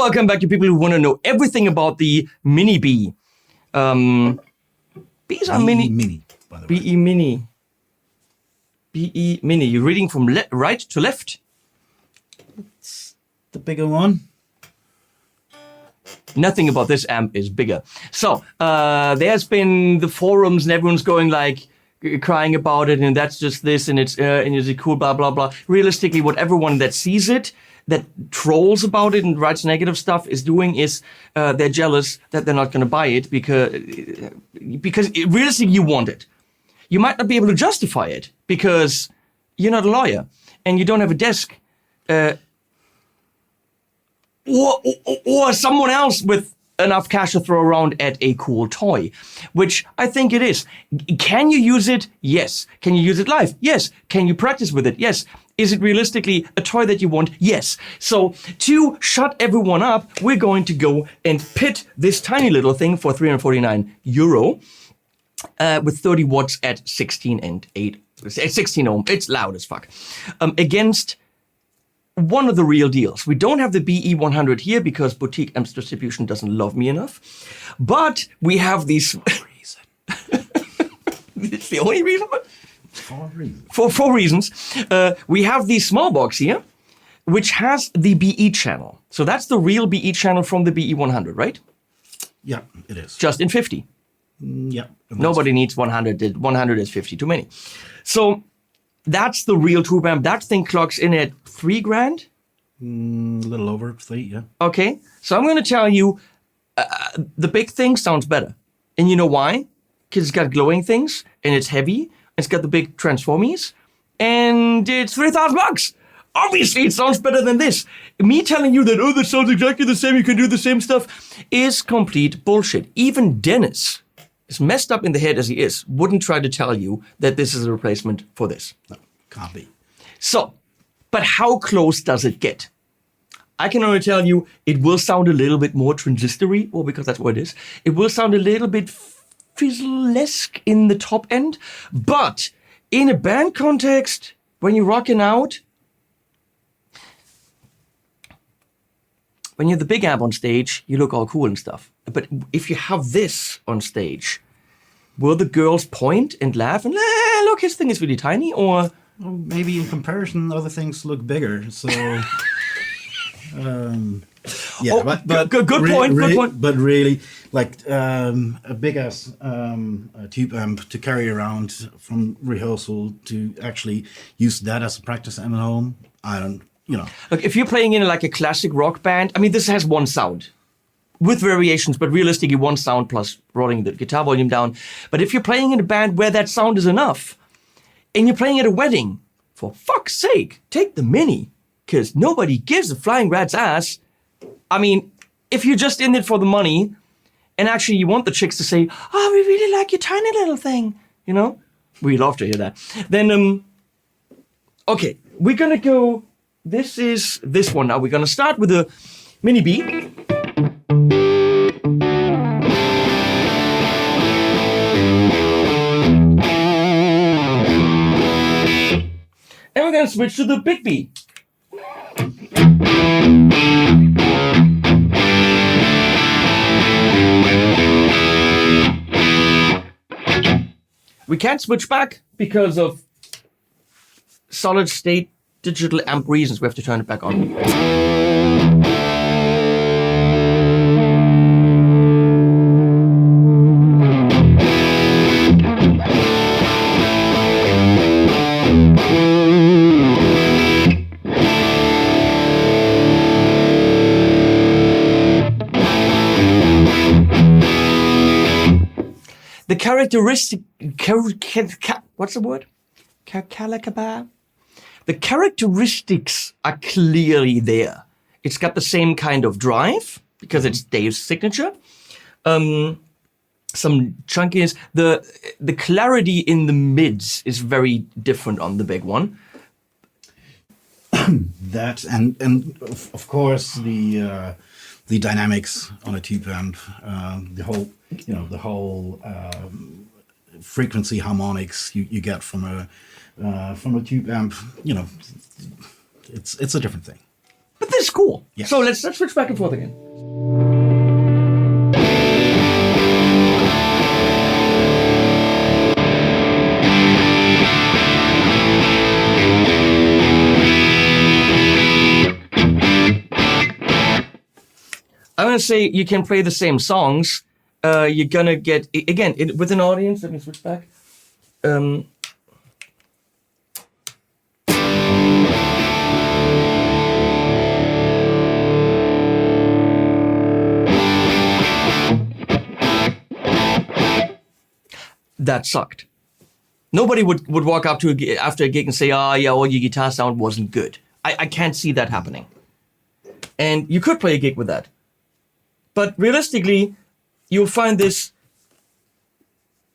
welcome back to people who want to know everything about the Mini BE. These are BE Mini, by the way. BE Mini. BE Mini. You're reading from right to left. It's the bigger one. Nothing about this amp is bigger. So there's been the forums and everyone's going like crying about it, and that's just this, and it's cool, blah blah blah. Realistically, what everyone that sees it, that trolls about it and writes negative stuff is doing is they're jealous that they're not going to buy it because realistically you want it. You might not be able to justify it because you're not a lawyer and you don't have a desk. Or someone else with enough cash to throw around at a cool toy, which I think it is. Can you use it? Yes. Can you use it live? Yes. Can you practice with it? Yes. Is it realistically a toy that you want? Yes. So to shut everyone up, we're going to go and pit this tiny little thing for €349 with 30 watts at 16 ohm. It's loud as fuck. Against one of the real deals. We don't have the BE 100 here because Boutique Amps Distribution doesn't love me enough. But we have these... It's the only reason? For 4 reasons. We have the small box here, which has the BE channel. So that's the real BE channel from the BE 100, right? Yeah, it is. Just in 50. Yeah. Nobody needs 100. 100 is 50 too many. So that's the real tube amp. That thing clocks in at $3,000. A little over 3, yeah. Okay, so I'm going to tell you, the big thing sounds better, and you know why? Because it's got glowing things, and it's heavy. It's got the big transformies, and it's $3,000. Obviously, it sounds better than this. Me telling you that that sounds exactly the same, you can do the same stuff, is complete bullshit. Even Dennis, as messed up in the head as he is, wouldn't try to tell you that this is a replacement for this. No, can't be. So, but how close does it get? I can only tell you it will sound a little bit more transistory, or because that's what it is. It will sound a little bit fizzle-esque in the top end, but in a band context, when you're rocking out, when you have the big amp on stage, you look all cool and stuff. But if you have this on stage, will the girls point and laugh and, look, his thing is really tiny, or... Well, maybe in comparison, other things look bigger. So, yeah, but good point. Good point. But really, like a big ass tube amp to carry around from rehearsal to actually use that as a practice amp at home. I don't, Look, if you're playing in like a classic rock band, I mean, this has one sound with variations, but realistically, one sound plus rolling the guitar volume down. But if you're playing in a band where that sound is enough, and you're playing at a wedding, for fuck's sake, take the Mini, because nobody gives a flying rat's ass. I mean, if you're just in it for the money, and actually you want the chicks to say, oh, we really like your tiny little thing, we'd love to hear that. Then, okay, we're gonna go, this is this one now. We're gonna start with the Mini BE. And we're going to switch to the big BE. We can't switch back because of solid state digital amp reasons. We have to turn it back on. The characteristic, what's the word? The characteristics are clearly there. It's got the same kind of drive because it's Dave's signature. Some chunkiness. The clarity in the mids is very different on the big one. That and of course the dynamics on a tube amp, the whole frequency harmonics you get from a tube amp, it's a different thing. But this is cool. Yes. So let's switch back and forth again. I'm going to say you can play the same songs. You're going to get, again, with an audience, let me switch back. That sucked. Nobody would walk up to after a gig and say, oh, yeah, all your guitar sound wasn't good. I can't see that happening. And you could play a gig with that. But realistically, you'll find this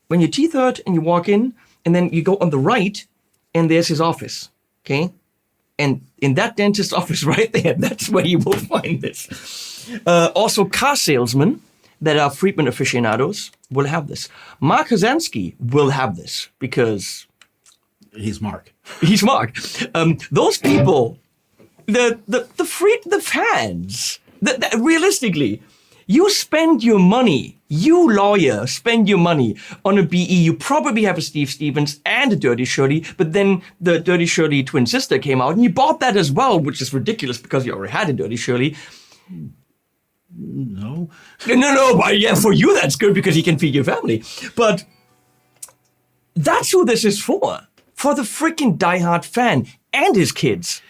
when your teeth hurt and you walk in, and then you go on the right, and there's his office, okay? And in that dentist's office right there, that's where you will find this. Also, car salesmen that are Friedman aficionados will have this. Mark Hazansky will have this because... He's Mark. He's Mark. Those people, the fans, realistically... You spend your money, you lawyer, spend your money on a BE. You probably have a Steve Stevens and a Dirty Shirley, but then the Dirty Shirley twin sister came out and you bought that as well, which is ridiculous because you already had a Dirty Shirley. No, but yeah, for you that's good because you can feed your family. But that's who this is for the freaking diehard fan and his kids.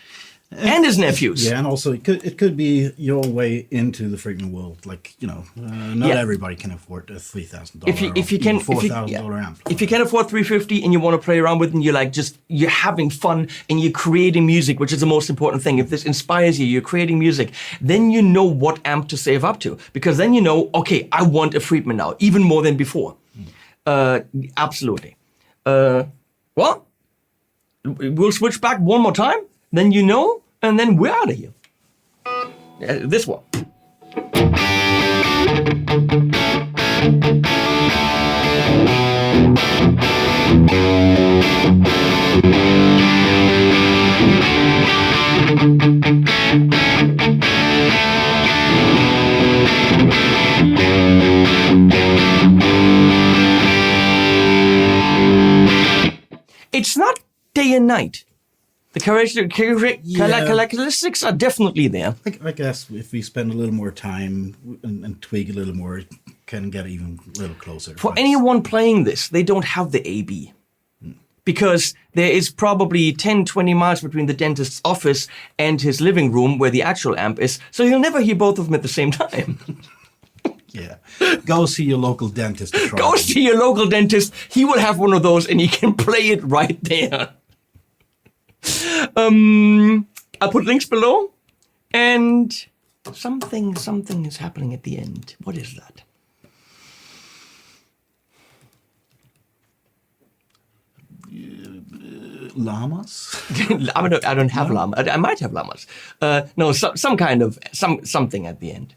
And his nephews. Yeah, and also it could be your way into the Friedman world. Like, not everybody can afford a $3,000 if you can $4,000 amp. If you can afford $350 and you want to play around with it and you're having fun and you're creating music, which is the most important thing. If this inspires you, you're creating music, then you know what amp to save up to. Because then you know, okay, I want a Friedman now, even more than before. Absolutely. Well, we'll switch back one more time. Then you know, and then we're out of here. This one. It's not day and night. The characteristics are definitely there. I guess if we spend a little more time and tweak a little more, it can get even a little closer. For anyone playing this, they don't have the AB. Because there is probably 10, 20 miles between the dentist's office and his living room where the actual amp is, so you'll never hear both of them at the same time. Yeah. Go see your local dentist. Go see your local dentist. He will have one of those and he can play it right there. I'll put links below, and something is happening at the end. What is that? Llamas? I don't have llamas. I might have llamas. No, some kind of something at the end.